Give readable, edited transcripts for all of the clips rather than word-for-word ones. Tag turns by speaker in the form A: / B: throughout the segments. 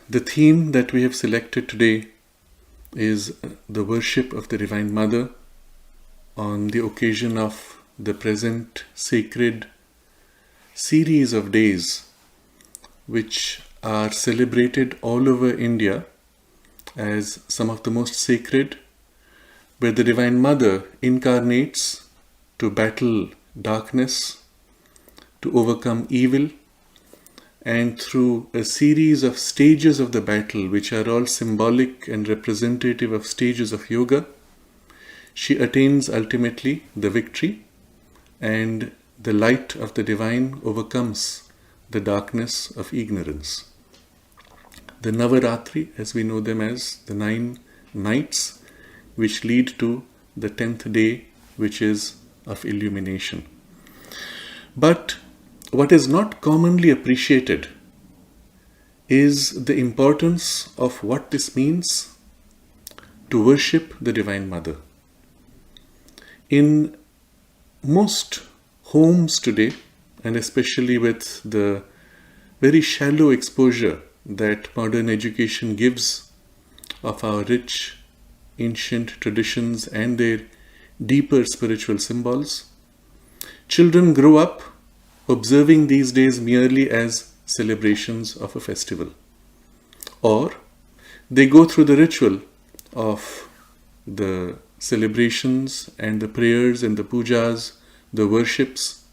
A: The theme that we have selected today is the worship of the Divine Mother on the occasion of the present sacred series of days which are celebrated all over India as some of the most sacred, where the Divine Mother incarnates to battle darkness, to overcome evil, and through a series of stages of the battle, which are all symbolic and representative of stages of yoga, she attains ultimately the victory, and the light of the divine overcomes the darkness of ignorance. The Navaratri, as we know them as the 9 nights, which lead to the 10th day, which is of illumination. But what is not commonly appreciated is the importance of what this means to worship the Divine Mother. In most homes today, and especially with the very shallow exposure that modern education gives of our rich, ancient traditions and their deeper spiritual symbols, children grow up observing these days merely as celebrations of a festival. Or they go through the ritual of the celebrations and the prayers and the pujas, the worships,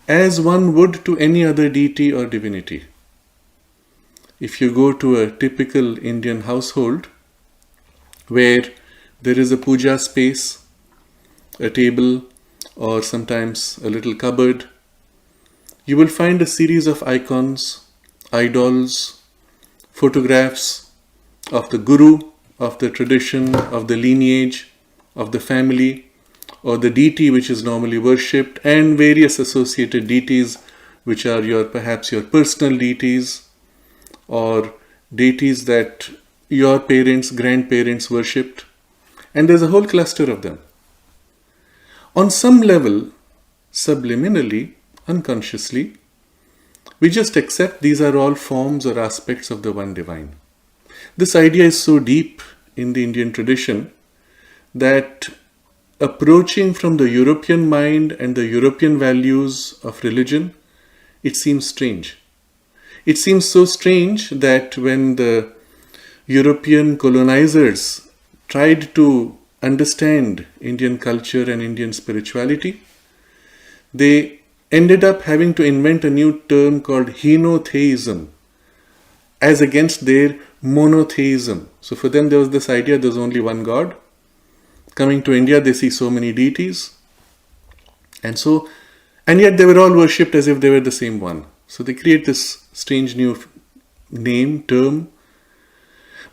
A: as one would to any other deity or divinity. If you go to a typical Indian household where there is a puja space, a table, or sometimes a little cupboard, you will find a series of icons, idols, photographs of the guru, of the tradition, of the lineage, of the family, or the deity which is normally worshipped, and various associated deities which are perhaps your personal deities, or deities that your parents, grandparents worshipped, and there's a whole cluster of them. On some level, subliminally, unconsciously, we just accept these are all forms or aspects of the one divine. This idea is so deep in the Indian tradition that approaching from the European mind and the European values of religion, it seems strange. It seems so strange that when the European colonizers tried to understand Indian culture and Indian spirituality, they ended up having to invent a new term called henotheism as against their monotheism. So for them there was this idea there's only one God. Coming to India they see so many deities, and yet they were all worshipped as if they were the same one. So they create this strange new name, term.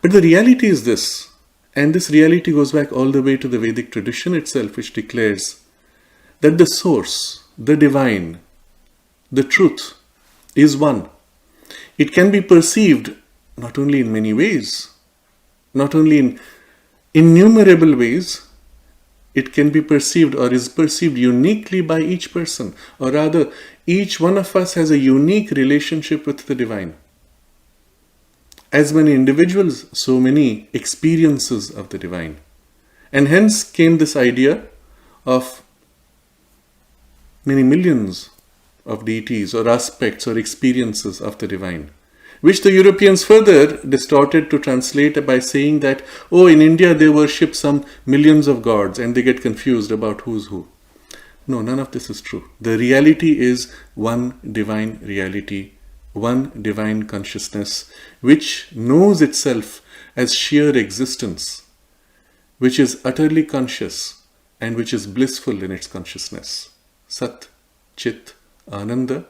A: But the reality is this, and this reality goes back all the way to the Vedic tradition itself, which declares that the source, the divine, the truth is one. It can be perceived not only in many ways, not only in innumerable ways, it can be perceived or is perceived uniquely by each person, or rather, each one of us has a unique relationship with the divine. As many individuals, so many experiences of the divine. And hence came this idea of many millions of deities or aspects or experiences of the divine, which the Europeans further distorted to translate by saying that, in India they worship some millions of gods and they get confused about who's who. No, none of this is true. The reality is one divine reality, one divine consciousness, which knows itself as sheer existence, which is utterly conscious and which is blissful in its consciousness. Sat, Chit, Ananda.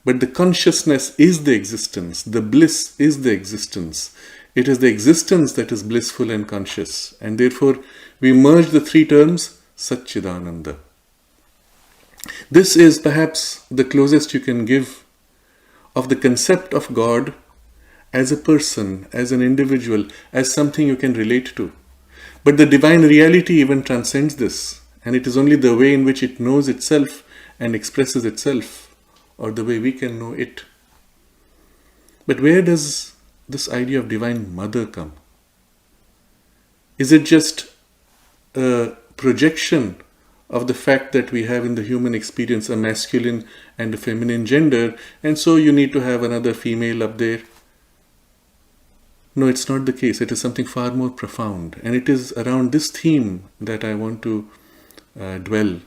A: But the consciousness is the existence, the bliss is the existence. It is the existence that is blissful and conscious, and therefore we merge the 3 terms, Satchidananda. This is perhaps the closest you can give of the concept of God as a person, as an individual, as something you can relate to. But the divine reality even transcends this, and it is only the way in which it knows itself and expresses itself, or the way we can know it. But where does this idea of Divine Mother come? Is it just a projection of the fact that we have in the human experience a masculine and a feminine gender, and so you need to have another female up there? No, it's not the case. It is something far more profound. And it is around this theme that I want to dwell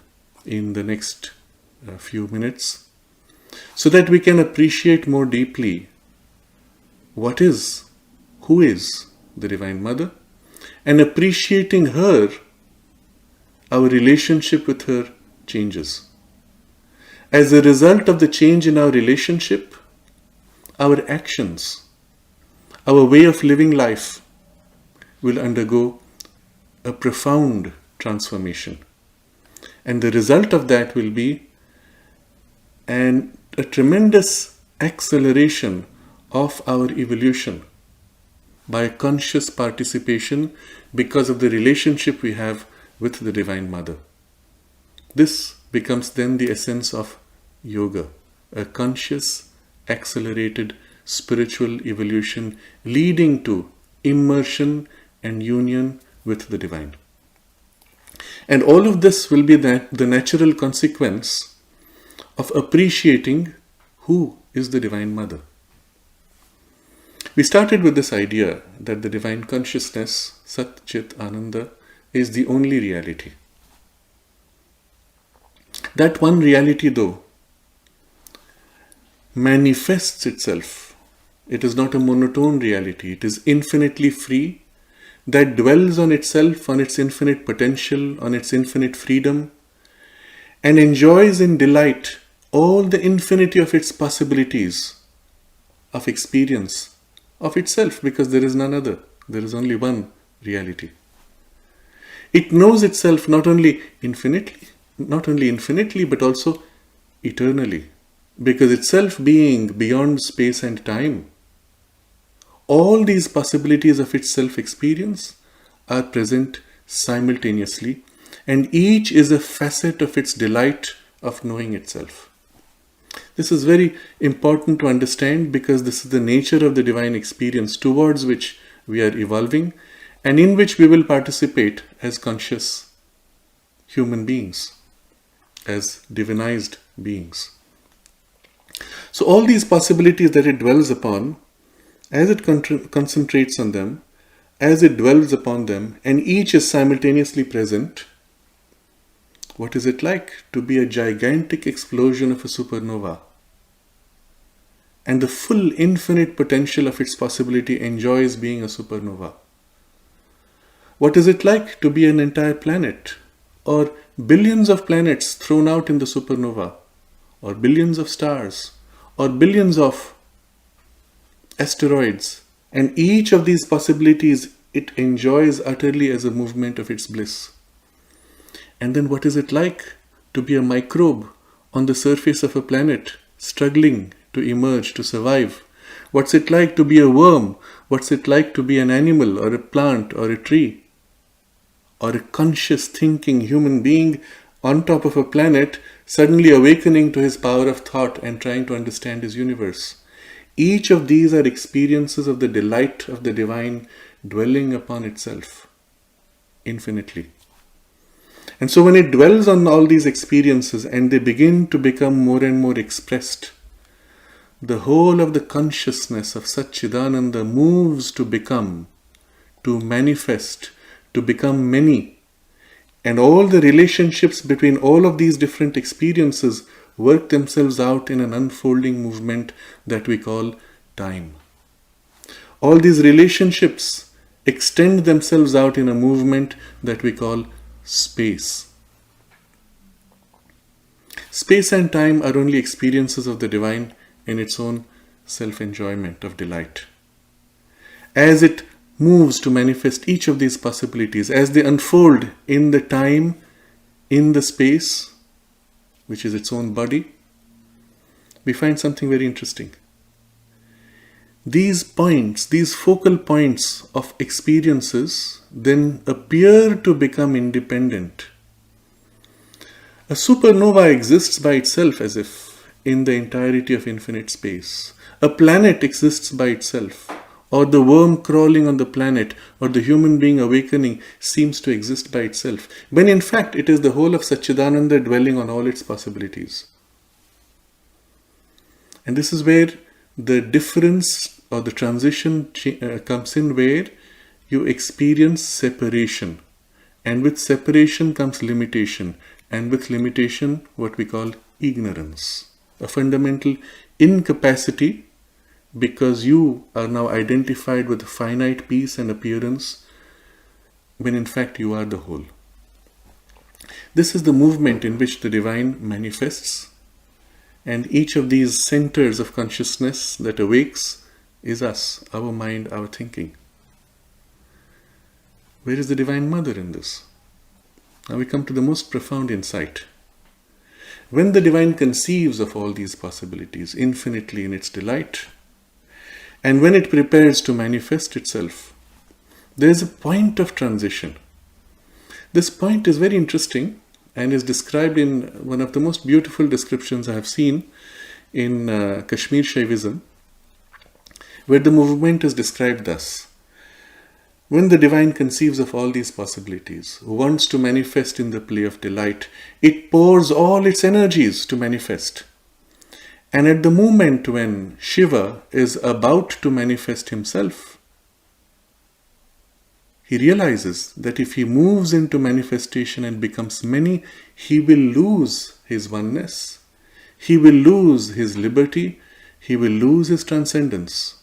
A: in the next few minutes, so that we can appreciate more deeply who is the Divine Mother, and appreciating her, our relationship with her changes. As a result of the change in our relationship, our actions, our way of living life will undergo a profound transformation. And the result of that will be a tremendous acceleration of our evolution by conscious participation because of the relationship we have with the Divine Mother. This becomes then the essence of yoga, a conscious, accelerated spiritual evolution leading to immersion and union with the Divine. And all of this will be the natural consequence of appreciating who is the Divine Mother. We started with this idea that the Divine Consciousness, Sat Chit Ananda, is the only reality. That one reality, though, manifests itself. It is not a monotone reality. It is infinitely free, that dwells on itself, on its infinite potential, on its infinite freedom, and enjoys in delight all the infinity of its possibilities of experience of itself, because there is none other. There is only one reality. It knows itself not only infinitely, but also eternally, because itself being beyond space and time. All these possibilities of its self-experience are present simultaneously, and each is a facet of its delight of knowing itself. This is very important to understand, because this is the nature of the divine experience towards which we are evolving and in which we will participate as conscious human beings, as divinized beings. So all these possibilities that it dwells upon, as it concentrates on them, as it dwells upon them, and each is simultaneously present, what is it like to be a gigantic explosion of a supernova? And the full infinite potential of its possibility enjoys being a supernova. What is it like to be an entire planet, or billions of planets thrown out in the supernova, or billions of stars, or billions of asteroids, and each of these possibilities it enjoys utterly as a movement of its bliss. And then what is it like to be a microbe on the surface of a planet, struggling to emerge, to survive? What's it like to be a worm? What's it like to be an animal or a plant or a tree? Or a conscious thinking human being on top of a planet, suddenly awakening to his power of thought and trying to understand his universe. Each of these are experiences of the delight of the divine dwelling upon itself infinitely. And so when it dwells on all these experiences and they begin to become more and more expressed, the whole of the consciousness of Satchidananda moves to become, to manifest, to become many. And all the relationships between all of these different experiences work themselves out in an unfolding movement that we call time. All these relationships extend themselves out in a movement that we call space. Space and time are only experiences of the divine in its own self-enjoyment of delight. As it moves to manifest each of these possibilities, as they unfold in the time, in the space, which is its own body, we find something very interesting. These points, these focal points of experiences then appear to become independent. A supernova exists by itself as if in the entirety of infinite space. A planet exists by itself. or the worm crawling on the planet, or the human being awakening seems to exist by itself, when in fact it is the whole of Satchidananda dwelling on all its possibilities. And this is where the difference or the transition comes in, where you experience separation. And with separation comes limitation. And with limitation, what we call ignorance. A fundamental incapacity, because you are now identified with a finite piece and appearance, when in fact you are the whole. This is the movement in which the divine manifests. And each of these centers of consciousness that awakes is us, our mind, our thinking. Where is the Divine Mother in this? Now we come to the most profound insight. When the Divine conceives of all these possibilities infinitely in its delight, and when it prepares to manifest itself, there is a point of transition. This point is very interesting and is described in one of the most beautiful descriptions I have seen in Kashmir Shaivism, where the movement is described thus. When the Divine conceives of all these possibilities, wants to manifest in the play of delight, it pours all its energies to manifest. And at the moment when Shiva is about to manifest himself, he realizes that if he moves into manifestation and becomes many, he will lose his oneness. He will lose his liberty. He will lose his transcendence.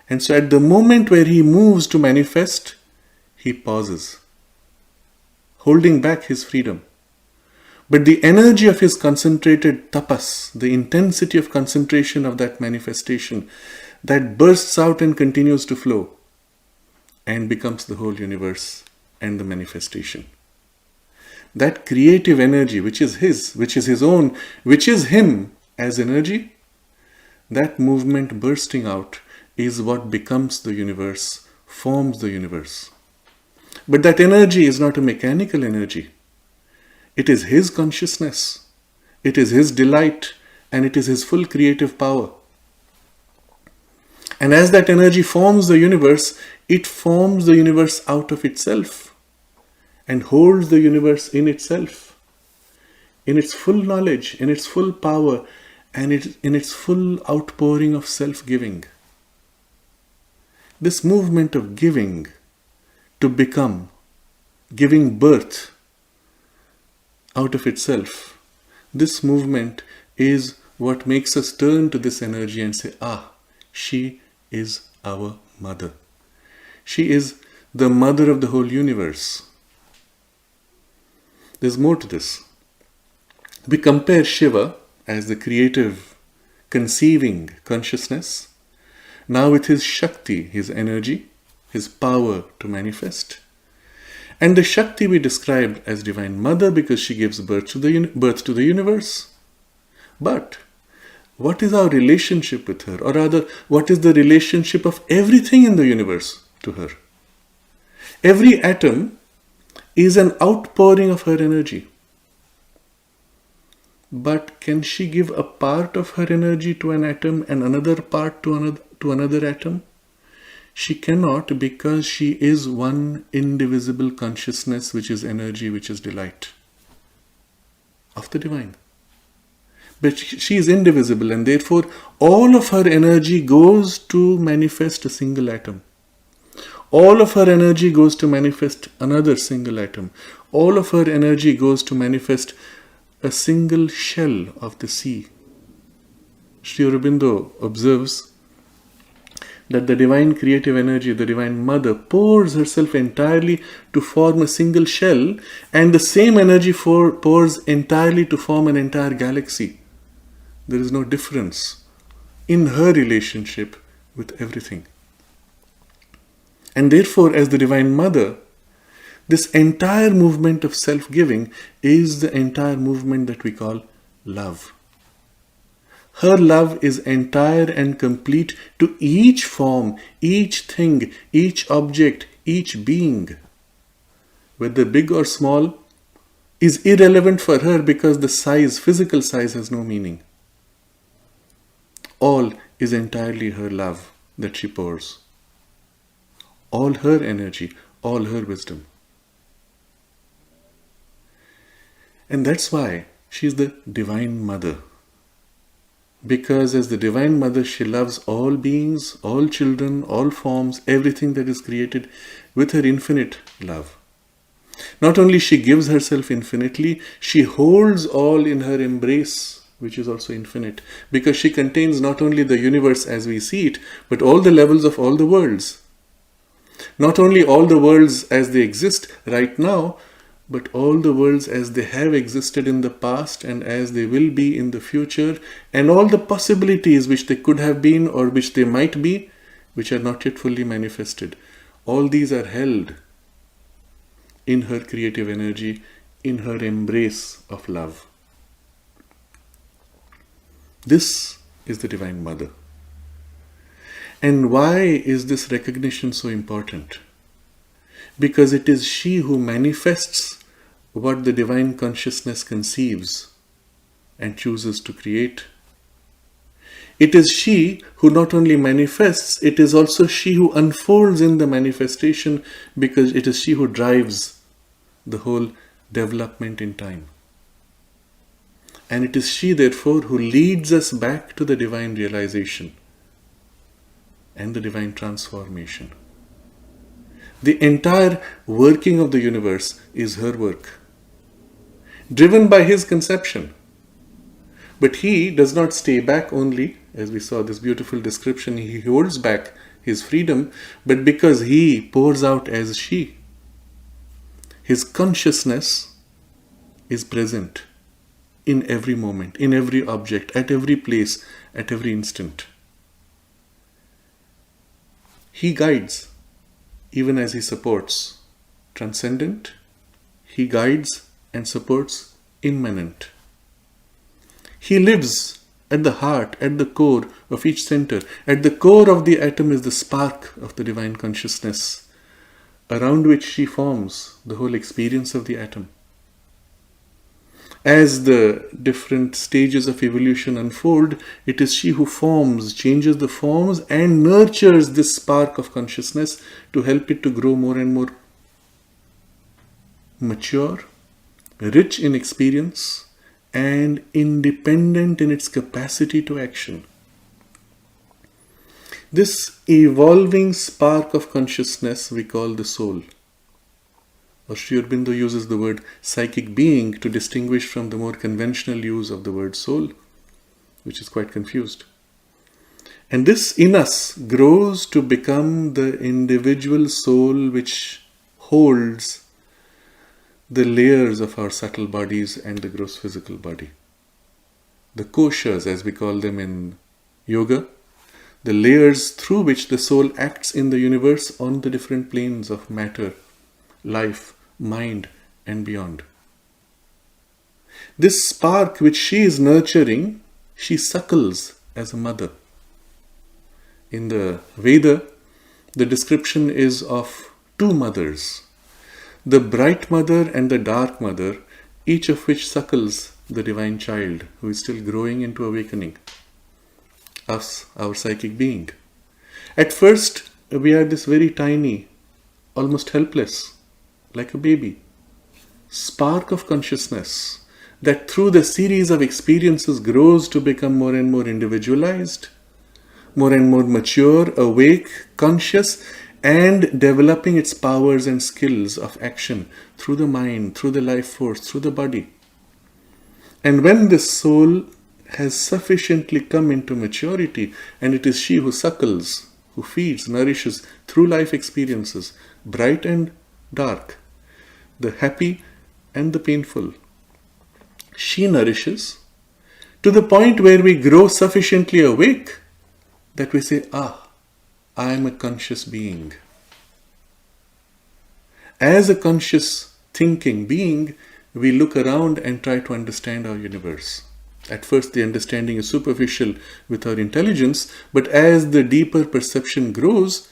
A: And so at the moment where he moves to manifest, he pauses, holding back his freedom. But the energy of his concentrated tapas, the intensity of concentration of that manifestation, that bursts out and continues to flow and becomes the whole universe and the manifestation. That creative energy, which is his own, which is him as energy, that movement bursting out is what becomes the universe, forms the universe. But that energy is not a mechanical energy. It is his consciousness, it is his delight, and it is his full creative power. And as that energy forms the universe, it forms the universe out of itself and holds the universe in itself, in its full knowledge, in its full power, and in its full outpouring of self-giving. This movement of giving to become, giving birth out of itself, this movement is what makes us turn to this energy and say, she is our mother. She is the mother of the whole universe. There's more to this. We compare Shiva as the creative, conceiving consciousness, now with his Shakti, his energy, his power to manifest. And the Shakti we described as Divine Mother because she gives birth to the universe. But what is our relationship with her? Or rather, what is the relationship of everything in the universe to her? Every atom is an outpouring of her energy. But can she give a part of her energy to an atom and another part to another atom? She cannot, because she is one indivisible consciousness, which is energy, which is delight of the Divine. But she is indivisible, and therefore all of her energy goes to manifest a single atom. All of her energy goes to manifest another single atom. All of her energy goes to manifest a single shell of the sea. Sri Aurobindo observes that the divine creative energy, the Divine Mother, pours herself entirely to form a single shell, and the same energy pours entirely to form an entire galaxy. There is no difference in her relationship with everything. And therefore, as the Divine Mother, this entire movement of self-giving is the entire movement that we call love. Her love is entire and complete to each form, each thing, each object, each being. Whether big or small is irrelevant for her because the size, physical size, has no meaning. All is entirely her love that she pours. all her energy, all her wisdom. And that's why she is the Divine Mother. Because as the Divine Mother, she loves all beings, all children, all forms, everything that is created with her infinite love. Not only she gives herself infinitely, she holds all in her embrace, which is also infinite, because she contains not only the universe as we see it, but all the levels of all the worlds. Not only all the worlds as they exist right now, but all the worlds as they have existed in the past and as they will be in the future, and all the possibilities which they could have been or which they might be, which are not yet fully manifested. All these are held in her creative energy, in her embrace of love. This is the Divine Mother. And why is this recognition so important? Because it is she who manifests what the divine consciousness conceives and chooses to create. It is she who not only manifests, it is also she who unfolds in the manifestation, because it is she who drives the whole development in time. And it is she, therefore, who leads us back to the divine realization and the divine transformation. The entire working of the universe is her work, driven by his conception. But he does not stay back only, as we saw this beautiful description, he holds back his freedom, but because he pours out as she. His consciousness is present in every moment, in every object, at every place, at every instant. He guides, even as he supports transcendent. He guides and supports immanent. He lives at the heart, at the core of each center. At the core of the atom is the spark of the divine consciousness, around which she forms the whole experience of the atom. As the different stages of evolution unfold, it is she who forms, changes the forms, and nurtures this spark of consciousness to help it to grow more and more mature, rich in experience, and independent in its capacity to action. This evolving spark of consciousness we call the soul. Or Sri Aurobindo uses the word psychic being to distinguish from the more conventional use of the word soul, which is quite confused. And this in us grows to become the individual soul which holds the layers of our subtle bodies and the gross physical body. The koshas, as we call them in yoga, the layers through which the soul acts in the universe on the different planes of matter, life, mind, and beyond. This spark which she is nurturing, she suckles as a mother. In the Veda, the description is of two mothers, the bright mother and the dark mother, each of which suckles the divine child who is still growing into awakening, us, our psychic being. At first, we are this very tiny, almost helpless, like a baby, spark of consciousness that through the series of experiences grows to become more and more individualized, more and more mature, awake, conscious, and developing its powers and skills of action through the mind, through the life force, through the body. And when this soul has sufficiently come into maturity, and it is she who suckles, who feeds, nourishes through life experiences, bright and dark, the happy and the painful. She nourishes to the point where we grow sufficiently awake that we say, I am a conscious being. As a conscious thinking being, we look around and try to understand our universe. At first, the understanding is superficial with our intelligence, but as the deeper perception grows,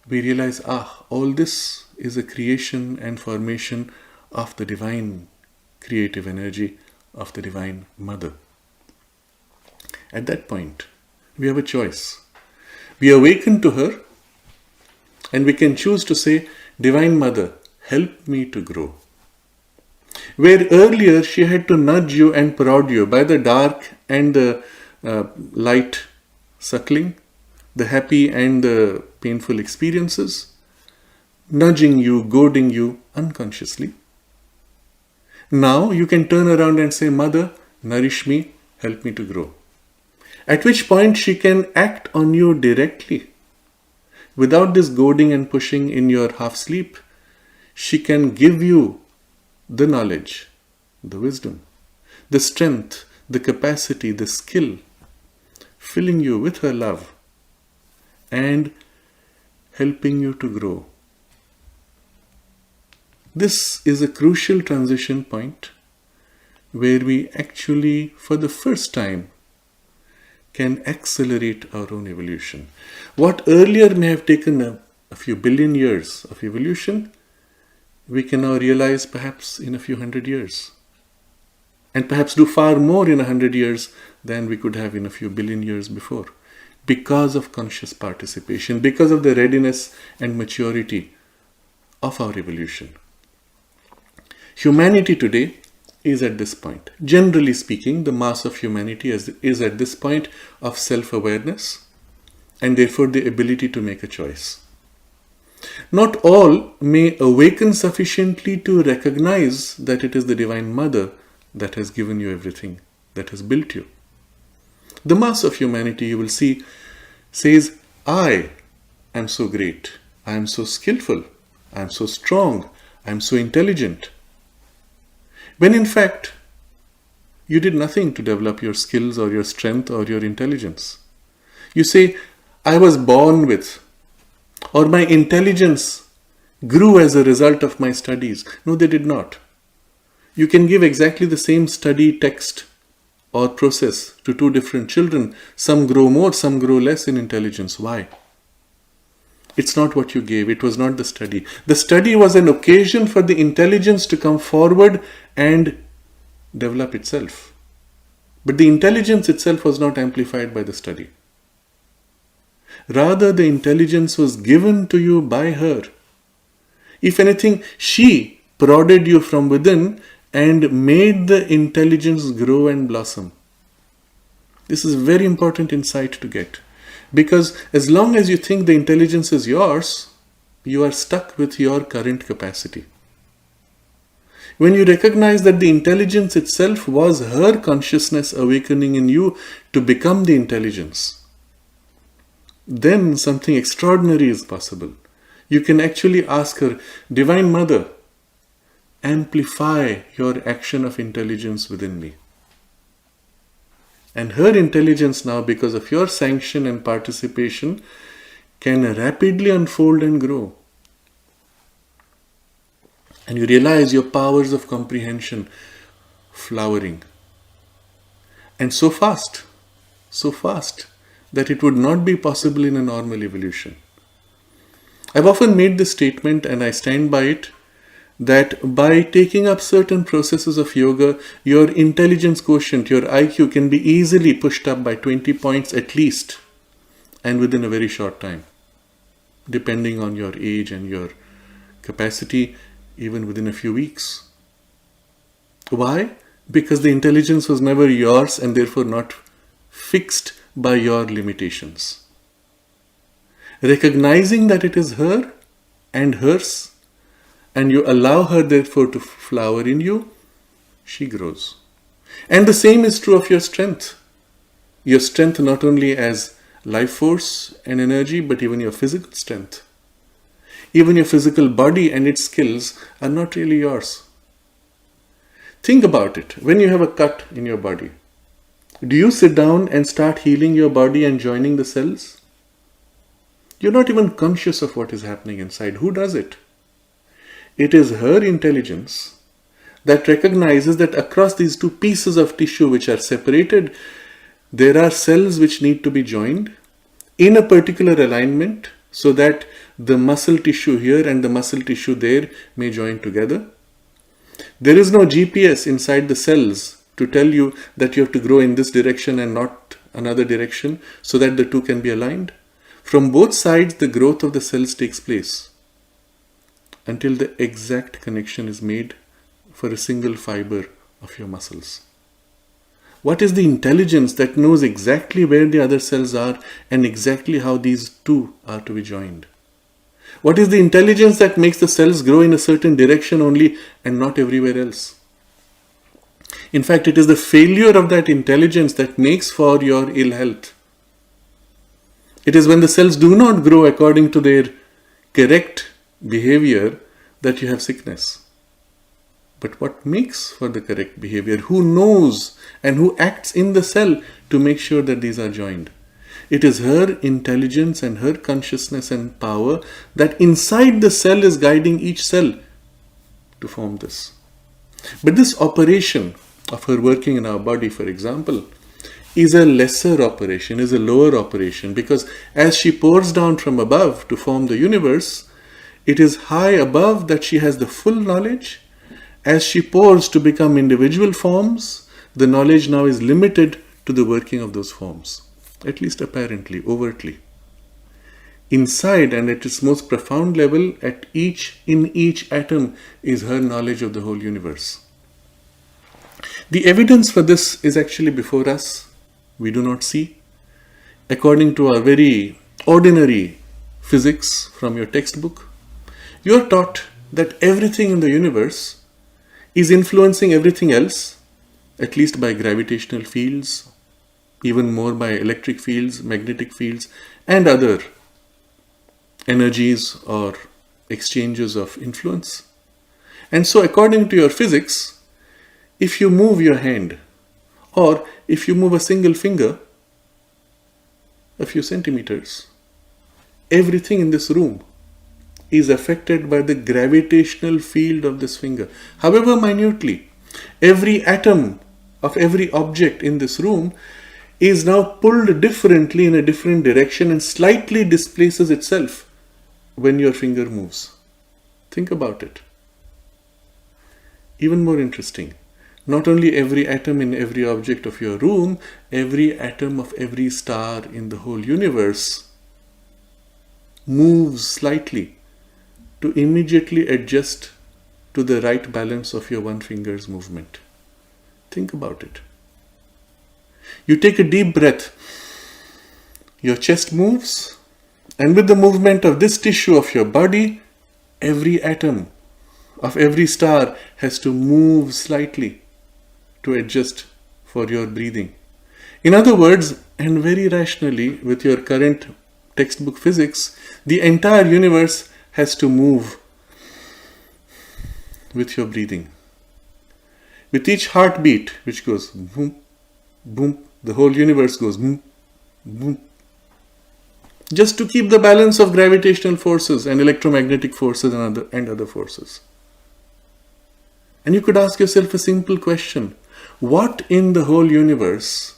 A: we realize, all this is a creation and formation of the divine creative energy of the Divine Mother. At that point, we have a choice. We awaken to her, And we can choose to say, Divine Mother, help me to grow. Where earlier she had to nudge you and prod you by the dark and the light suckling, the happy and the painful experiences, nudging you, goading you unconsciously. Now you can turn around and say, Mother, nourish me, help me to grow. At which point she can act on you directly. Without this goading and pushing in your half sleep, she can give you the knowledge, the wisdom, the strength, the capacity, the skill, filling you with her love and helping you to grow. This is a crucial transition point where we actually, for the first time, can accelerate our own evolution. What earlier may have taken a few billion years of evolution, we can now realize perhaps in a few hundred years. And perhaps do far more in 100 years than we could have in a few billion years before. Because of conscious participation, because of the readiness and maturity of our evolution. Humanity today is at this point. Generally speaking, the mass of humanity is at this point of self-awareness and therefore the ability to make a choice. Not all may awaken sufficiently to recognize that it is the Divine Mother that has given you everything, that has built you. The mass of humanity, you will see, says, I am so great, I am so skillful, I am so strong, I am so intelligent. When in fact, you did nothing to develop your skills or your strength or your intelligence. You say, I was born with, or my intelligence grew as a result of my studies. No, they did not. You can give exactly the same study text or process to two different children. Some grow more, some grow less in intelligence. Why? It's not what you gave. It was not the study. The study was an occasion for the intelligence to come forward and develop itself. But the intelligence itself was not amplified by the study. Rather, the intelligence was given to you by her. If anything, she prodded you from within and made the intelligence grow and blossom. This is a very important insight to get. Because as long as you think the intelligence is yours, you are stuck with your current capacity. When you recognize that the intelligence itself was her consciousness awakening in you to become the intelligence, then something extraordinary is possible. You can actually ask her, Divine Mother, amplify your action of intelligence within me. And her intelligence now, because of your sanction and participation, can rapidly unfold and grow. And you realize your powers of comprehension flowering. And so fast that it would not be possible in a normal evolution. I've often made this statement, and I stand by it, that by taking up certain processes of yoga, your intelligence quotient, your IQ can be easily pushed up by 20 points at least, and within a very short time, depending on your age and your capacity, even within a few weeks. Why? Because the intelligence was never yours and therefore not fixed by your limitations. Recognizing that it is her and hers, and you allow her therefore to flower in you, she grows. And the same is true of your strength. Your strength not only as life force and energy, but even your physical strength. Even your physical body and its skills are not really yours. Think about it. When you have a cut in your body, do you sit down and start healing your body and joining the cells? You're not even conscious of what is happening inside. Who does it? It is her intelligence that recognizes that across these two pieces of tissue which are separated, there are cells which need to be joined in a particular alignment so that the muscle tissue here and the muscle tissue there may join together. There is no GPS inside the cells to tell you that you have to grow in this direction and not another direction so that the two can be aligned. From both sides, the growth of the cells takes place until the exact connection is made for a single fiber of your muscles. What is the intelligence that knows exactly where the other cells are and exactly how these two are to be joined? What is the intelligence that makes the cells grow in a certain direction only and not everywhere else? In fact, it is the failure of that intelligence that makes for your ill health. It is when the cells do not grow according to their correct behavior that you have sickness. But what makes for the correct behavior? Who knows and who acts in the cell to make sure that these are joined? It is her intelligence and her consciousness and power that inside the cell is guiding each cell to form this. But this operation of her working in our body, for example, is a lesser operation, is a lower operation, because as she pours down from above to form the universe, it is high above that she has the full knowledge. As she pours to become individual forms, the knowledge now is limited to the working of those forms, at least apparently, overtly. Inside and at its most profound level, in each atom is her knowledge of the whole universe. The evidence for this is actually before us. We do not see. According to our very ordinary physics from your textbook, you are taught that everything in the universe is influencing everything else, at least by gravitational fields, even more by electric fields, magnetic fields, and other energies or exchanges of influence. And so according to your physics, if you move your hand or if you move a single finger a few centimeters, everything in this room is affected by the gravitational field of this finger. However minutely, every atom of every object in this room is now pulled differently in a different direction and slightly displaces itself when your finger moves. Think about it. Even more interesting, not only every atom in every object of your room, every atom of every star in the whole universe moves slightly to immediately adjust to the right balance of your one finger's movement. Think about it. You take a deep breath, your chest moves, and with the movement of this tissue of your body, every atom of every star has to move slightly to adjust for your breathing. In other words, and very rationally, with your current textbook physics, the entire universe has to move with your breathing. With each heartbeat, which goes boom, boom, the whole universe goes boom, boom. Just to keep the balance of gravitational forces and electromagnetic forces and other forces. And you could ask yourself a simple question. What in the whole universe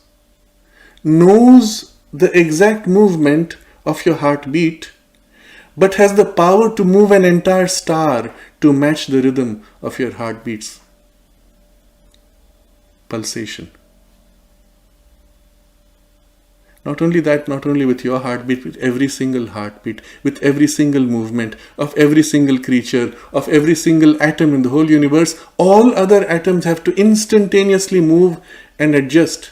A: knows the exact movement of your heartbeat, but has the power to move an entire star to match the rhythm of your heartbeat's pulsation? Not only that, not only with your heartbeat, with every single heartbeat, with every single movement of every single creature, of every single atom in the whole universe, all other atoms have to instantaneously move and adjust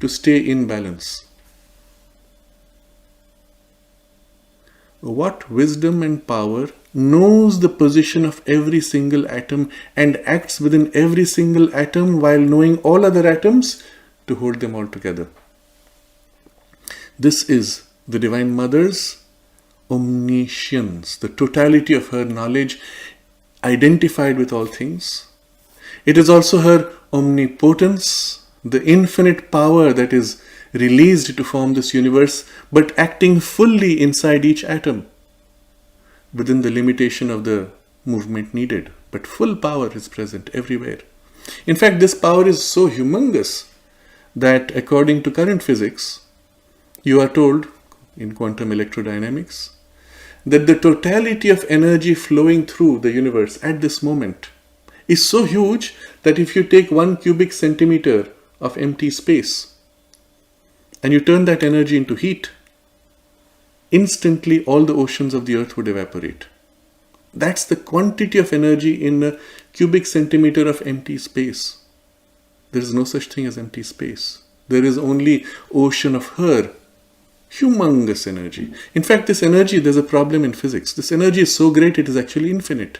A: to stay in balance. What wisdom and power knows the position of every single atom and acts within every single atom while knowing all other atoms to hold them all together? This is the Divine Mother's omniscience, the totality of her knowledge identified with all things. It is also her omnipotence, the infinite power that is released to form this universe, but acting fully inside each atom within the limitation of the movement needed. But full power is present everywhere. In fact, this power is so humongous that according to current physics, you are told in quantum electrodynamics that the totality of energy flowing through the universe at this moment is so huge that if you take 1 cubic centimeter of empty space and you turn that energy into heat, instantly all the oceans of the earth would evaporate. That's the quantity of energy in a cubic centimeter of empty space. There is no such thing as empty space. There is only ocean of her humongous energy. In fact, this energy, there's a problem in physics. This energy is so great, it is actually infinite.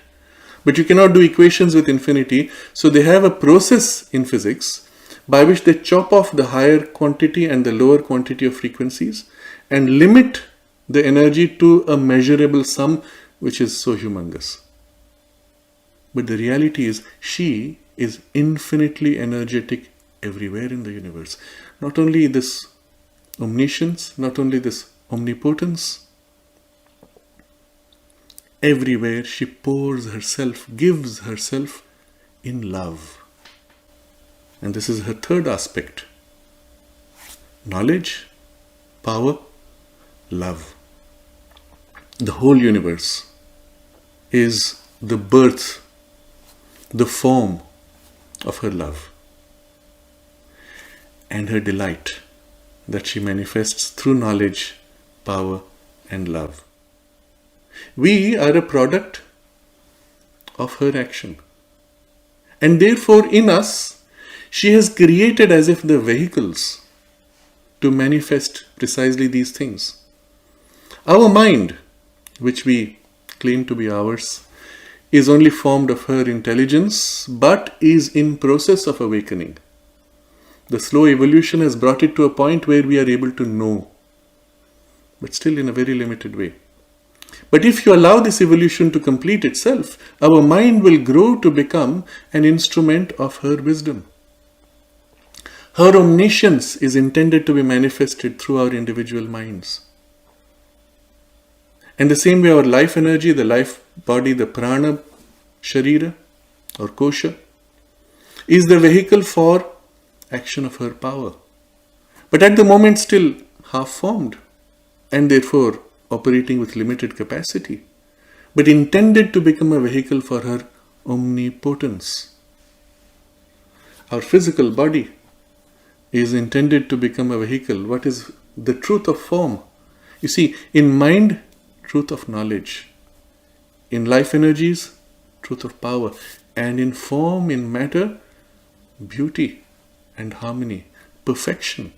A: But you cannot do equations with infinity, so they have a process in physics by which they chop off the higher quantity and the lower quantity of frequencies and limit the energy to a measurable sum which is so humongous. But the reality is, she is infinitely energetic everywhere in the universe. Not only this omniscience, not only this omnipotence, everywhere she pours herself, gives herself in love. And this is her third aspect. Knowledge, power, love. The whole universe is the birth, the form of her love and her delight that she manifests through knowledge, power, and love. We are a product of her action. And therefore, in us, she has created as if the vehicles to manifest precisely these things. Our mind, which we claim to be ours, is only formed of her intelligence, but is in process of awakening. The slow evolution has brought it to a point where we are able to know, but still in a very limited way. But if you allow this evolution to complete itself, our mind will grow to become an instrument of her wisdom. Her omniscience is intended to be manifested through our individual minds. And the same way our life energy, the life body, the prana, sharira or kosha, is the vehicle for action of her power. But at the moment still half formed and therefore operating with limited capacity, but intended to become a vehicle for her omnipotence. Our physical body is intended to become a vehicle. What is the truth of form? You see, in mind, truth of knowledge. In life energies, truth of power. And in form, in matter, beauty and harmony, perfection.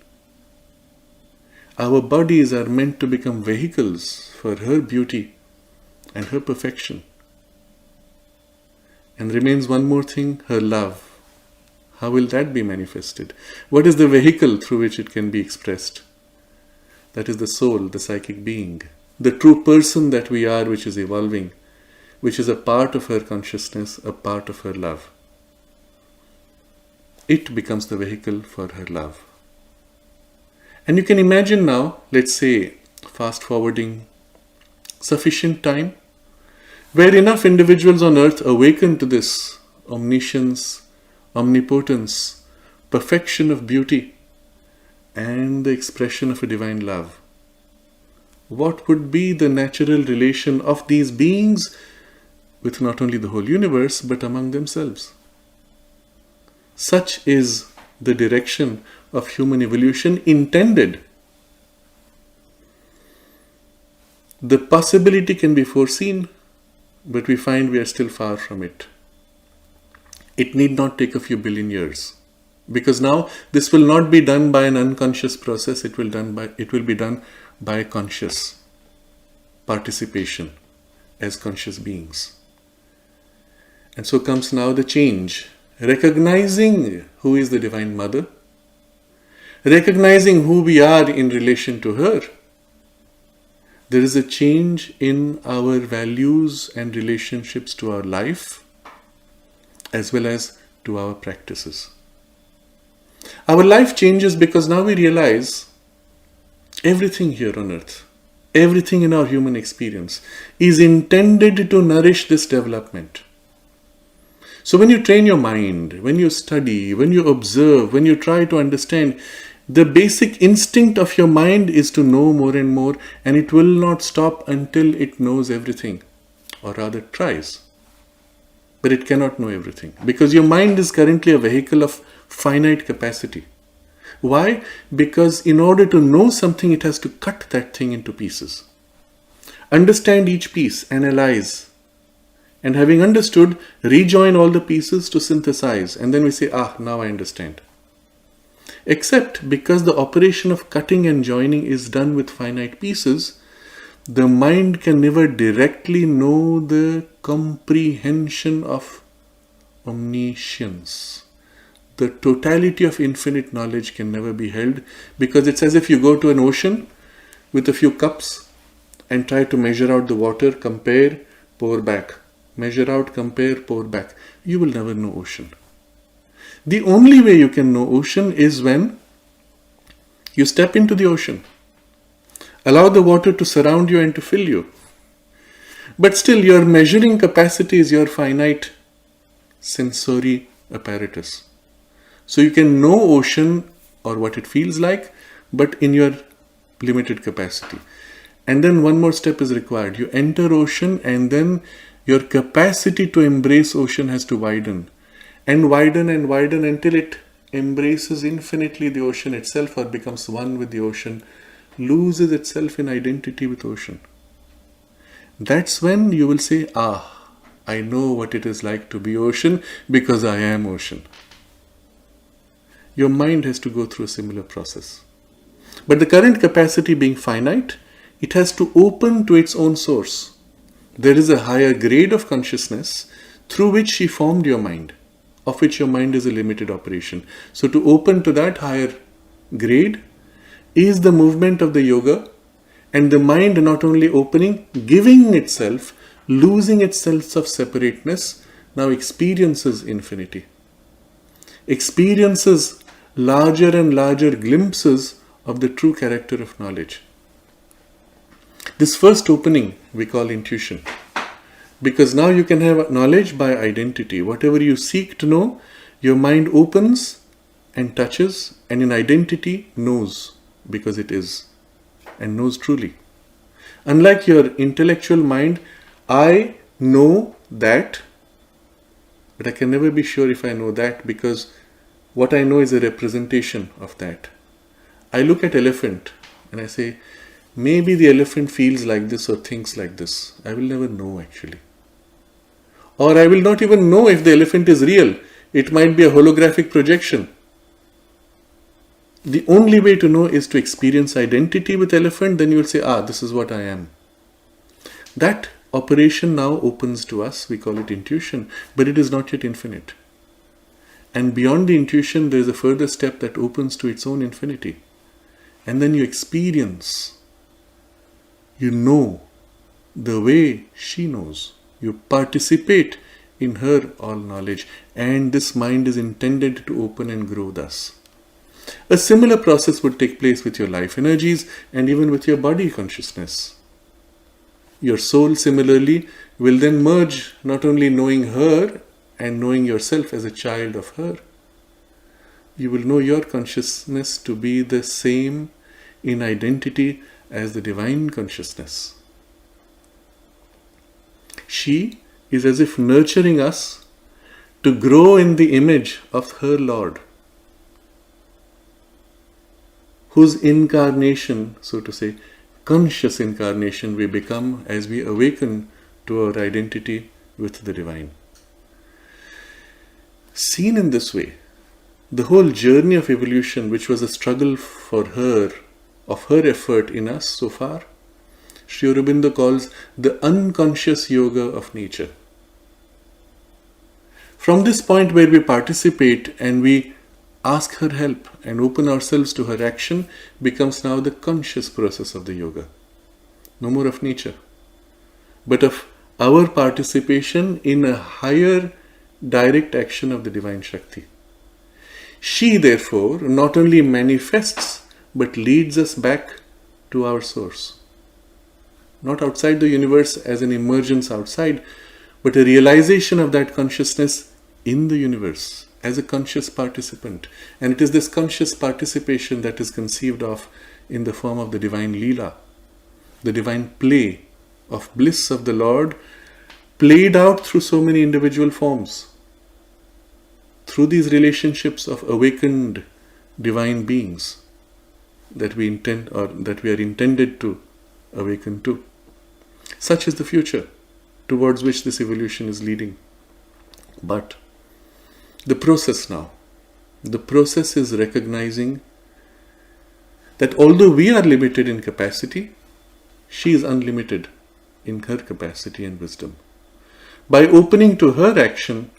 A: Our bodies are meant to become vehicles for her beauty and her perfection. And remains one more thing, her love. How will that be manifested? What is the vehicle through which it can be expressed? That is the soul, the psychic being, the true person that we are, which is evolving, which is a part of her consciousness, a part of her love. It becomes the vehicle for her love. And you can imagine now, let's say, fast forwarding sufficient time, where enough individuals on earth awaken to this omniscience, omnipotence, perfection of beauty, and the expression of a divine love. What would be the natural relation of these beings with not only the whole universe, but among themselves? Such is the direction of human evolution intended. The possibility can be foreseen, but we find we are still far from it. It need not take a few billion years, because now this will not be done by an unconscious process. It will be done by conscious participation as conscious beings. And so comes now the change, recognizing who is the Divine Mother, recognizing who we are in relation to her. There is a change in our values and relationships to our life, as well as to our practices. Our life changes because now we realize everything here on earth, everything in our human experience is intended to nourish this development. So when you train your mind, when you study, when you observe, when you try to understand, the basic instinct of your mind is to know more and more, and it will not stop until it knows everything, or rather tries. But it cannot know everything, because your mind is currently a vehicle of finite capacity. Why? Because in order to know something, it has to cut that thing into pieces. Understand each piece, analyze, and having understood, rejoin all the pieces to synthesize, and then we say, now I understand. Except because the operation of cutting and joining is done with finite pieces, the mind can never directly know the comprehension of omniscience. The totality of infinite knowledge can never be held, because it's as if you go to an ocean with a few cups and try to measure out the water, compare, pour back. Measure out, compare, pour back. You will never know ocean. The only way you can know ocean is when you step into the ocean. Allow the water to surround you and to fill you. But still, your measuring capacity is your finite sensory apparatus. So you can know ocean or what it feels like, but in your limited capacity. And then one more step is required. You enter ocean, and then your capacity to embrace ocean has to widen. And widen and widen until it embraces infinitely the ocean itself, or becomes one with the ocean, loses itself in identity with ocean. That's when you will say, I know what it is like to be ocean because I am ocean. Your mind has to go through a similar process. But the current capacity being finite, it has to open to its own source. There is a higher grade of consciousness through which she formed your mind, of which your mind is a limited operation. So to open to that higher grade is the movement of the yoga, and the mind not only opening, giving itself, losing its sense of separateness, now experiences infinity. Experiences larger and larger glimpses of the true character of knowledge. This first opening we call intuition, because now you can have knowledge by identity. Whatever you seek to know, your mind opens and touches, and in identity knows, because it is, and knows truly. Unlike your intellectual mind, I know that, but I can never be sure if I know that, because what I know is a representation of that. I look at elephant and I say, maybe the elephant feels like this or thinks like this. I will never know actually. Or I will not even know if the elephant is real. It might be a holographic projection. The only way to know is to experience identity with elephant. Then you will say, this is what I am. That operation now opens to us. We call it intuition, but it is not yet infinite. And beyond the intuition, there is a further step that opens to its own infinity. And then you experience. You know the way she knows. You participate in her all knowledge. And this mind is intended to open and grow thus. A similar process would take place with your life energies and even with your body consciousness. Your soul similarly will then merge, not only knowing her and knowing yourself as a child of her. You will know your consciousness to be the same in identity as the divine consciousness. She is as if nurturing us to grow in the image of her Lord, whose incarnation, so to say, conscious incarnation we become as we awaken to our identity with the divine. Seen in this way, the whole journey of evolution, which was a struggle for her, of her effort in us so far, Sri Aurobindo calls the unconscious yoga of nature. From this point where we participate and we ask her help and open ourselves to her action, becomes now the conscious process of the yoga. No more of nature, but of our participation in a higher direct action of the divine Shakti. She therefore not only manifests but leads us back to our source. Not outside the universe as an emergence outside, but a realization of that consciousness in the universe as a conscious participant. And it is this conscious participation that is conceived of in the form of the divine Leela, the divine play of bliss of the Lord, played out through so many individual forms, through these relationships of awakened divine beings that we intend, or that we are intended to awaken to. Such is the future towards which this evolution is leading. But the process is recognizing that although we are limited in capacity, she is unlimited in her capacity and wisdom. By opening to her action,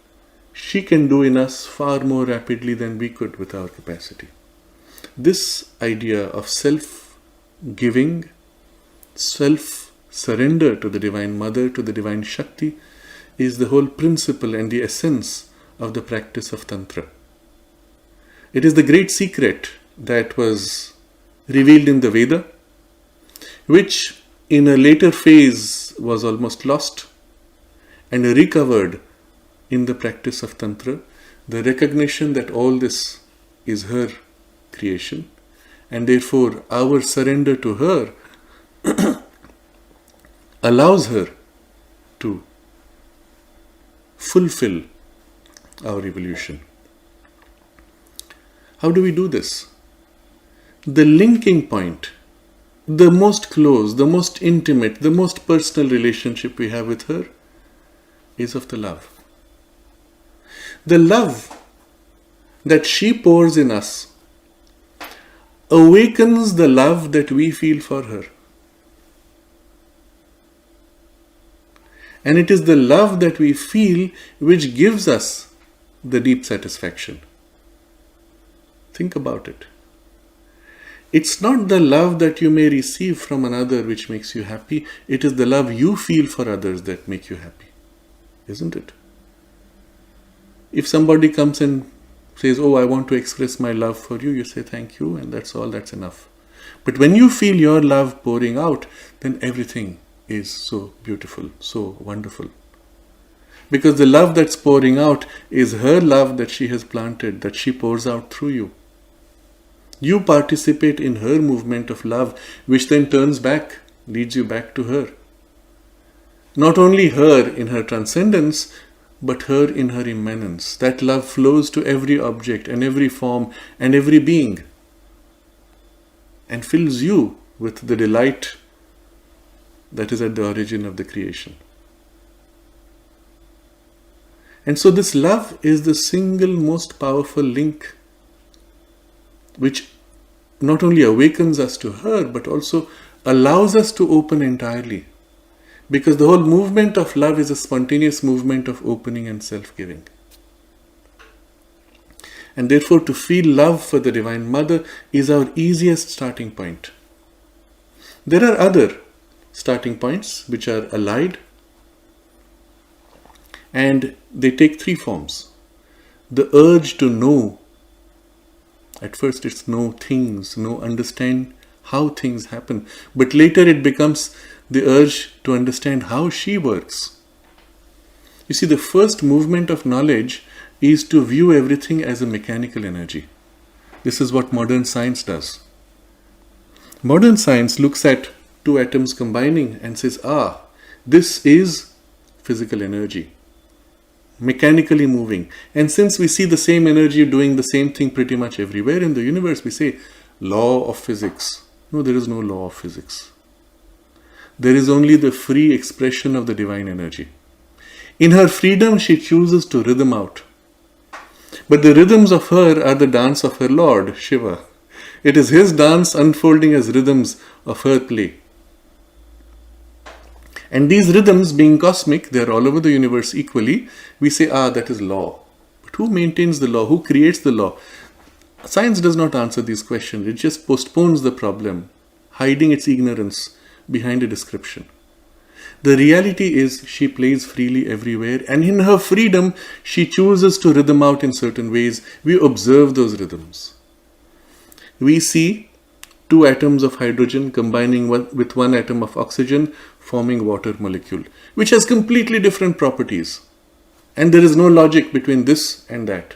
A: she can do in us far more rapidly than we could with our capacity. This idea of self-giving, self-surrender to the Divine Mother, to the Divine Shakti, is the whole principle and the essence of the practice of Tantra. It is the great secret that was revealed in the Veda, which in a later phase was almost lost and recovered in the practice of Tantra, the recognition that all this is her creation, and therefore our surrender to her allows her to fulfill our evolution. How do we do this? The linking point, the most close, the most intimate, the most personal relationship we have with her is of the love. The love that she pours in us awakens the love that we feel for her. And it is the love that we feel which gives us the deep satisfaction. Think about it. It's not the love that you may receive from another which makes you happy. It is the love you feel for others that make you happy. Isn't it? If somebody comes and says, "Oh, I want to express my love for you," you say thank you, and that's all, that's enough. But when you feel your love pouring out, then everything is so beautiful, so wonderful. Because the love that's pouring out is her love that she has planted, that she pours out through you. You participate in her movement of love, which then turns back, leads you back to her. Not only her in her transcendence, but her in her immanence. That love flows to every object and every form and every being, and fills you with the delight that is at the origin of the creation. And so this love is the single most powerful link which not only awakens us to her, but also allows us to open entirely. Because the whole movement of love is a spontaneous movement of opening and self-giving. And therefore, to feel love for the Divine Mother is our easiest starting point. There are other starting points which are allied, and they take three forms. The urge to know. At first it's know things, understand how things happen. But later it becomes the urge to understand how she works. You see, the first movement of knowledge is to view everything as a mechanical energy. This is what modern science does. Modern science looks at two atoms combining and says, this is physical energy, mechanically moving. And since we see the same energy doing the same thing pretty much everywhere in the universe, we say, law of physics. No, there is no law of physics. There is only the free expression of the divine energy. In her freedom, she chooses to rhythm out. But the rhythms of her are the dance of her Lord, Shiva. It is his dance unfolding as rhythms of her play. And these rhythms, being cosmic, they are all over the universe equally. We say, that is law. But who maintains the law? Who creates the law? Science does not answer these questions. It just postpones the problem, hiding its ignorance behind a description. The reality is she plays freely everywhere, and in her freedom, she chooses to rhythm out in certain ways. We observe those rhythms. We see two atoms of hydrogen combining with one atom of oxygen, forming water molecule, which has completely different properties. And there is no logic between this and that.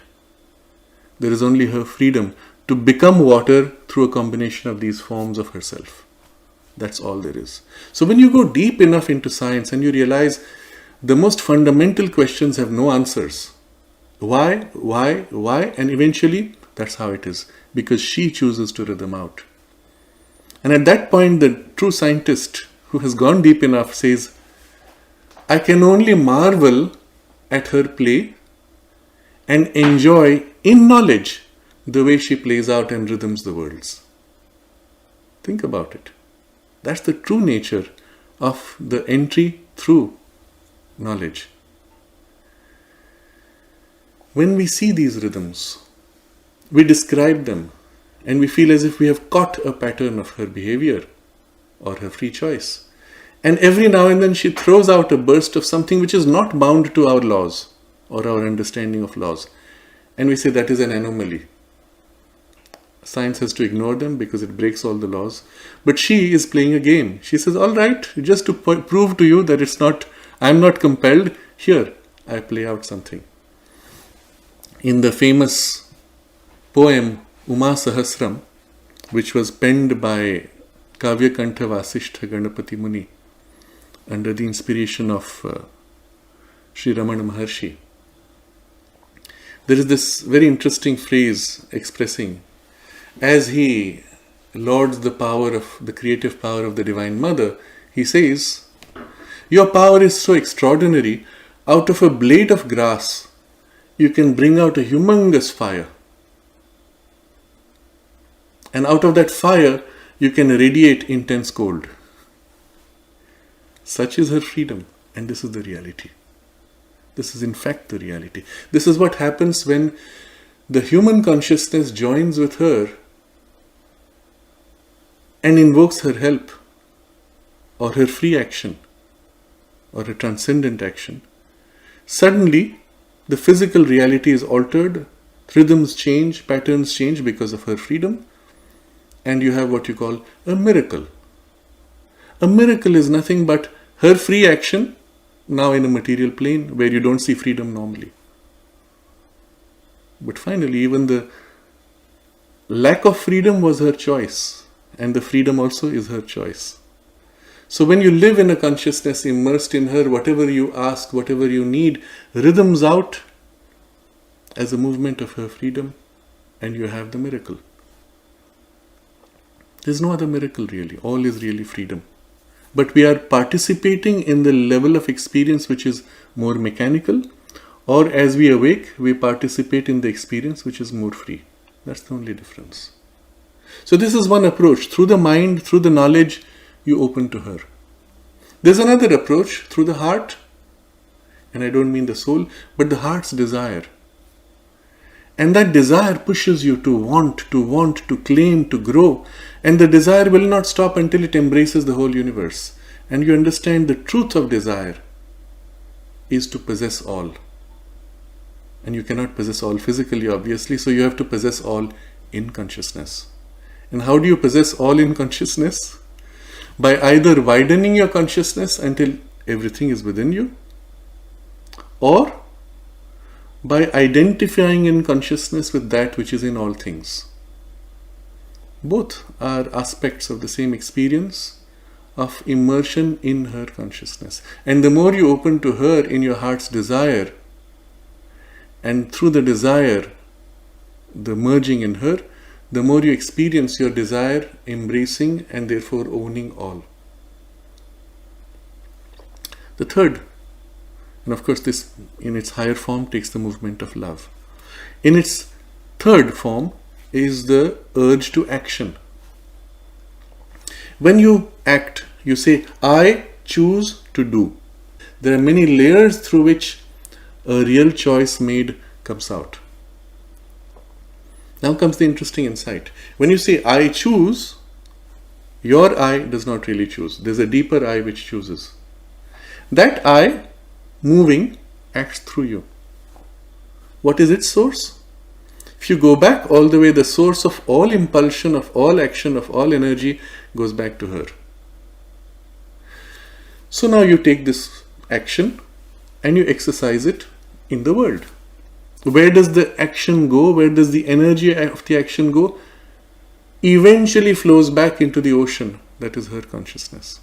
A: There is only her freedom to become water through a combination of these forms of herself. That's all there is. So when you go deep enough into science and you realize the most fundamental questions have no answers. Why? And eventually, that's how it is. Because she chooses to rhythm out. And at that point, the true scientist, who has gone deep enough, says, I can only marvel at her play and enjoy in knowledge the way she plays out and rhythms the worlds. Think about it. That's the true nature of the entry through knowledge. When we see these rhythms, we describe them and we feel as if we have caught a pattern of her behavior or her free choice. And every now and then she throws out a burst of something which is not bound to our laws or our understanding of laws. And we say that is an anomaly. Science has to ignore them because it breaks all the laws. But she is playing a game. She says, all right, just to prove to you that I'm not compelled, here, I play out something. In the famous poem Uma Sahasram, which was penned by Kavya Kantha Vasishtha Ganapati Muni under the inspiration of Sri Ramana Maharshi, there is this very interesting phrase expressing, as he lauds the creative power of the Divine Mother, he says, your power is so extraordinary, out of a blade of grass, you can bring out a humongous fire. And out of that fire, you can radiate intense cold. Such is her freedom, and this is the reality. This is in fact the reality. This is what happens when the human consciousness joins with her and invokes her help, or her free action, or a transcendent action. Suddenly, the physical reality is altered, rhythms change, patterns change because of her freedom, and you have what you call a miracle. A miracle is nothing but her free action, now in a material plane where you don't see freedom normally. But finally, even the lack of freedom was her choice, and the freedom also is her choice. So when you live in a consciousness immersed in her, whatever you ask, whatever you need, rhythms out as a movement of her freedom, and you have the miracle. There's no other miracle really. All is really freedom. But we are participating in the level of experience which is more mechanical, or as we awake, we participate in the experience which is more free. That's the only difference. So this is one approach. Through the mind, through the knowledge, you open to her. There's another approach through the heart, and I don't mean the soul, but the heart's desire. And that desire pushes you to want, to claim, to grow. And the desire will not stop until it embraces the whole universe. And you understand the truth of desire is to possess all. And you cannot possess all physically, obviously, so you have to possess all in consciousness. And how do you possess all in consciousness? By either widening your consciousness until everything is within you, or by identifying in consciousness with that which is in all things. Both are aspects of the same experience of immersion in her consciousness. And the more you open to her in your heart's desire, and through the desire, the merging in her, the more you experience your desire embracing and therefore owning all. The third, and of course this in its higher form takes the movement of love. In its third form is the urge to action. When you act, you say, I choose to do. There are many layers through which a real choice made comes out. Now comes the interesting insight. When you say, I choose, your I does not really choose. There's a deeper I which chooses. That I, moving, acts through you. What is its source? If you go back all the way, the source of all impulsion, of all action, of all energy goes back to her. So now you take this action and you exercise it in the world. Where does the action go? Where does the energy of the action go? Eventually flows back into the ocean that is her consciousness.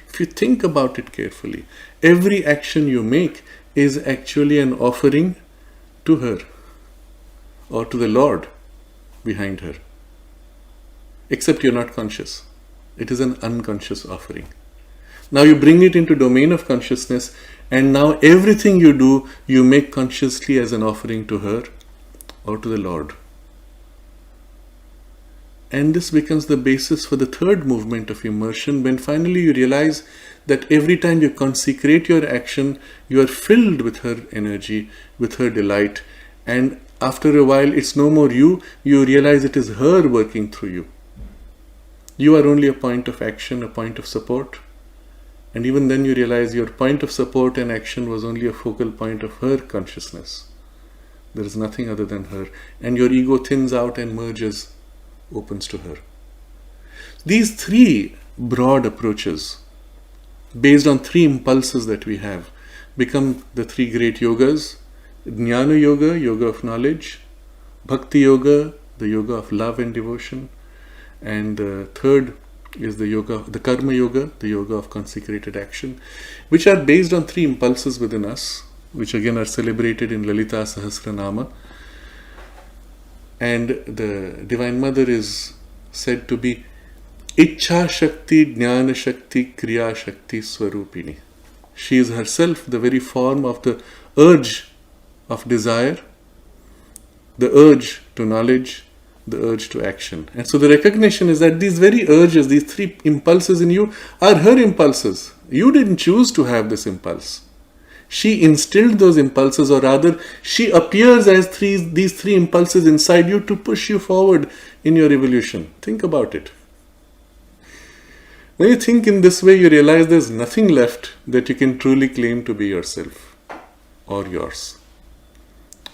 A: If you think about it carefully, every action you make is actually an offering to her or to the Lord behind her. Except you're not conscious. It is an unconscious offering. Now you bring it into domain of consciousness, and now everything you do, you make consciously as an offering to her or to the Lord. And this becomes the basis for the third movement of immersion, when finally you realize that every time you consecrate your action, you are filled with her energy, with her delight, and after a while it's no more you realize it is her working through you. You are only a point of action, a point of support, and even then you realize your point of support and action was only a focal point of her consciousness. There is nothing other than her, and your ego thins out and merges, opens to her. These three broad approaches, based on three impulses that we have, become the three great yogas: Jnana Yoga, yoga of knowledge; Bhakti Yoga, the yoga of love and devotion; and the third is the Karma Yoga, the yoga of consecrated action, which are based on three impulses within us, which again are celebrated in Lalita Sahasranama. And the Divine Mother is said to be Ichha Shakti, Jnana Shakti, Kriya Shakti Swarupini. She is herself the very form of the urge of desire, the urge to knowledge, the urge to action. And so the recognition is that these very urges, these three impulses in you, are her impulses. You didn't choose to have this impulse. She instilled those impulses, or rather, she appears as these three impulses inside you to push you forward in your evolution. Think about it. When you think in this way, you realize there's nothing left that you can truly claim to be yourself or yours.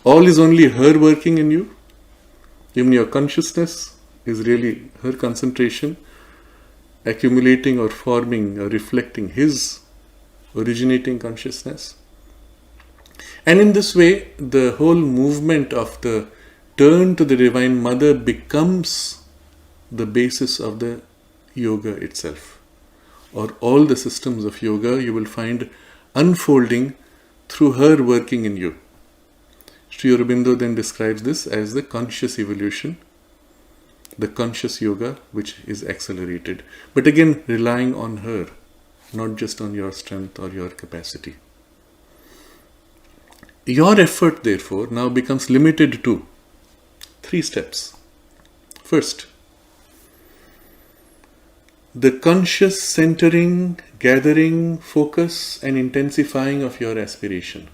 A: All is only her working in you. Even your consciousness is really her concentration, accumulating or forming or reflecting his originating consciousness. And in this way, the whole movement of the turn to the Divine Mother becomes the basis of the yoga itself. Or all the systems of yoga you will find unfolding through her working in you. Sri Aurobindo then describes this as the conscious evolution, the conscious yoga which is accelerated. But again, relying on her, not just on your strength or your capacity. Your effort, therefore, now becomes limited to three steps. First, the conscious centering, gathering, focus and intensifying of your aspiration.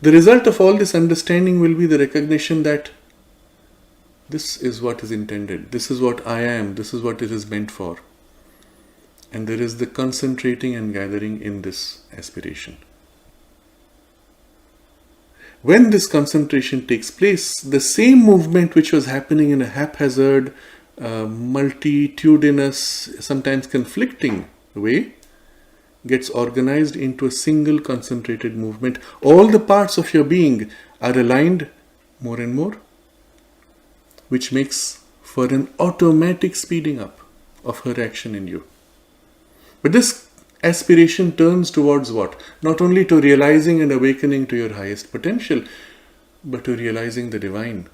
A: The result of all this understanding will be the recognition that this is what is intended, this is what I am, this is what it is meant for. And there is the concentrating and gathering in this aspiration. When this concentration takes place, the same movement which was happening in a haphazard, multitudinous, sometimes conflicting way, gets organized into a single concentrated movement. All the parts of your being are aligned more and more, which makes for an automatic speeding up of her action in you. But this aspiration turns towards what? Not only to realizing and awakening to your highest potential, but to realizing the divine.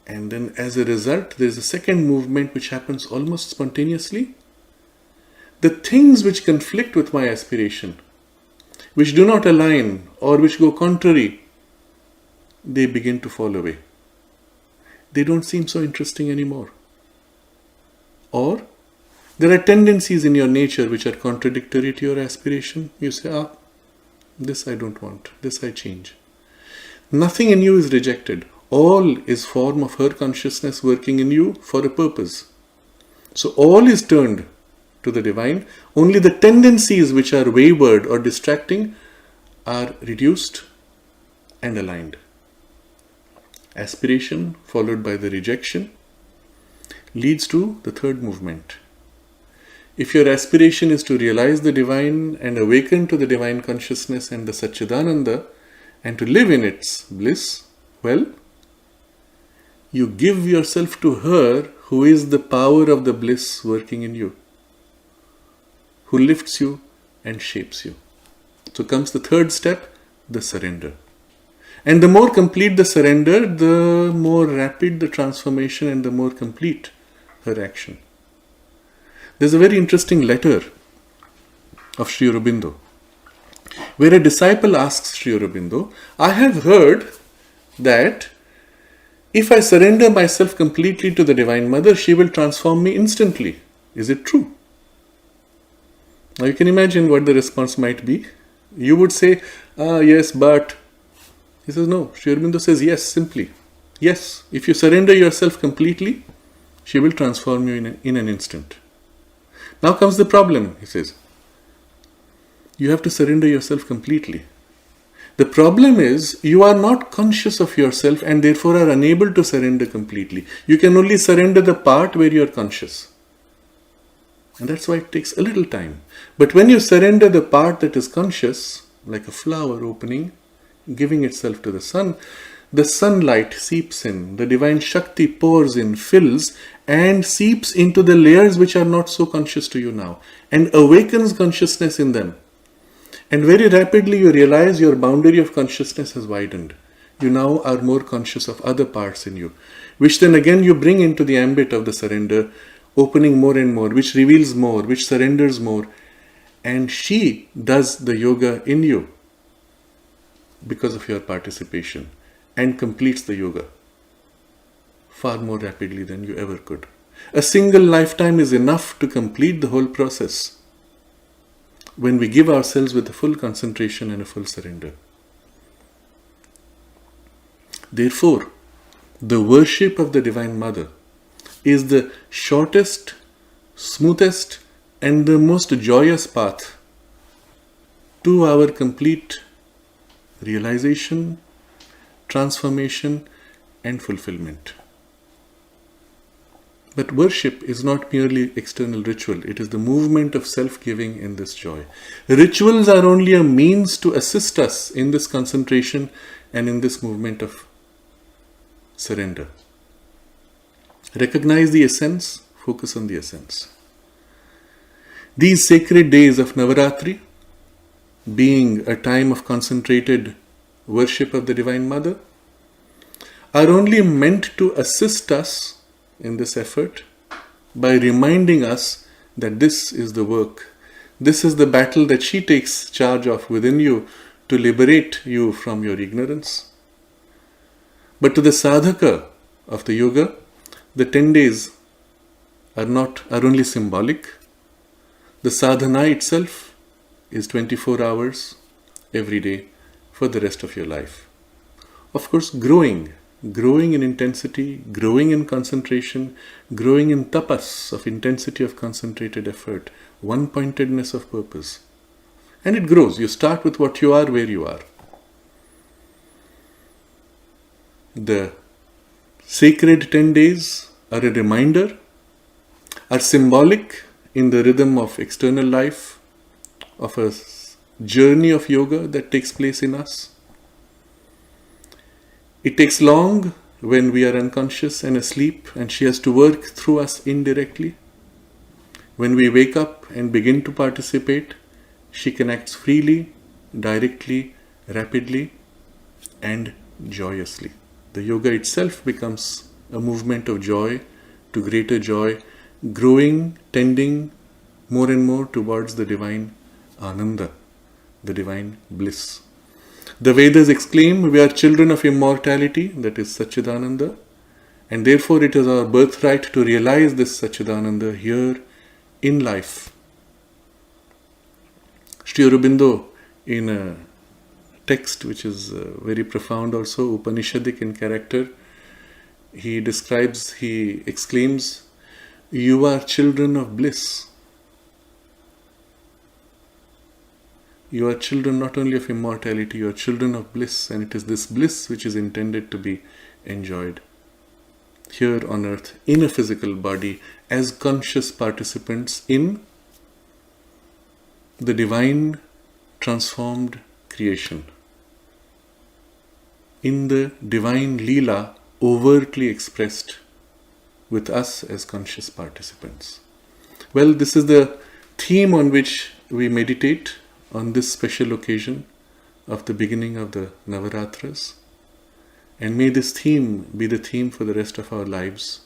A: And then as a result, there is a second movement which happens almost spontaneously. The things which conflict with my aspiration, which do not align or which go contrary, they begin to fall away. They don't seem so interesting anymore. Or there are tendencies in your nature which are contradictory to your aspiration. You say, this I don't want, this I change. Nothing in you is rejected. All is form of her consciousness working in you for a purpose. So all is turned to the divine. Only the tendencies which are wayward or distracting are reduced and aligned. Aspiration followed by the rejection leads to the third movement. If your aspiration is to realize the divine and awaken to the divine consciousness and the Satchidananda and to live in its bliss, well, you give yourself to her who is the power of the bliss working in you, who lifts you and shapes you. So comes the third step, the surrender. And the more complete the surrender, the more rapid the transformation and the more complete her action. There's a very interesting letter of Sri Aurobindo, where a disciple asks Sri Aurobindo, I have heard that if I surrender myself completely to the Divine Mother, she will transform me instantly. Is it true? Now you can imagine what the response might be. You would say, yes, but... He says, no. Sri Aurobindo says, yes, simply. Yes, if you surrender yourself completely, she will transform you in an instant. Now comes the problem, he says. You have to surrender yourself completely. The problem is, you are not conscious of yourself and therefore are unable to surrender completely. You can only surrender the part where you are conscious. And that's why it takes a little time. But when you surrender the part that is conscious, like a flower opening, giving itself to the sunlight seeps in, the divine Shakti pours in, fills, and seeps into the layers which are not so conscious to you now, and awakens consciousness in them. And very rapidly you realize your boundary of consciousness has widened. You now are more conscious of other parts in you, which then again you bring into the ambit of the surrender, opening more and more, which reveals more, which surrenders more. And she does the yoga in you because of your participation and completes the yoga far more rapidly than you ever could. A single lifetime is enough to complete the whole process when we give ourselves with a full concentration and a full surrender. Therefore, the worship of the Divine Mother is the shortest, smoothest, and the most joyous path to our complete realization, transformation, and fulfillment. But worship is not merely external ritual, it is the movement of self-giving in this joy. Rituals are only a means to assist us in this concentration and in this movement of surrender. Recognize the essence, focus on the essence. These sacred days of Navaratri, being a time of concentrated worship of the Divine Mother, are only meant to assist us in this effort by reminding us that this is the work, this is the battle that she takes charge of within you to liberate you from your ignorance. But to the sadhaka of the yoga, the 10 days are only symbolic. The sadhana itself is 24 hours every day for the rest of your life. Of course, growing in intensity, growing in concentration, growing in tapas of intensity of concentrated effort, one-pointedness of purpose. And it grows. You start with what you are, where you are. The sacred 10 days are a reminder, are symbolic in the rhythm of external life, of a journey of yoga that takes place in us. It takes long when we are unconscious and asleep, and she has to work through us indirectly. When we wake up and begin to participate, she connects freely, directly, rapidly, and joyously. The yoga itself becomes a movement of joy to greater joy, growing, tending more and more towards the divine Ananda, the divine bliss. The Vedas exclaim, we are children of immortality, that is Satchidananda, and therefore it is our birthright to realize this Satchidananda here in life. Sri Aurobindo, in a text which is very profound also, Upanishadic in character, he exclaims, you are children of bliss. You are children not only of immortality, you are children of bliss, and it is this bliss which is intended to be enjoyed here on earth in a physical body as conscious participants in the divine transformed creation, in the divine Leela overtly expressed with us as conscious participants. Well, this is the theme on which we meditate on this special occasion of the beginning of the Navaratras. And may this theme be the theme for the rest of our lives.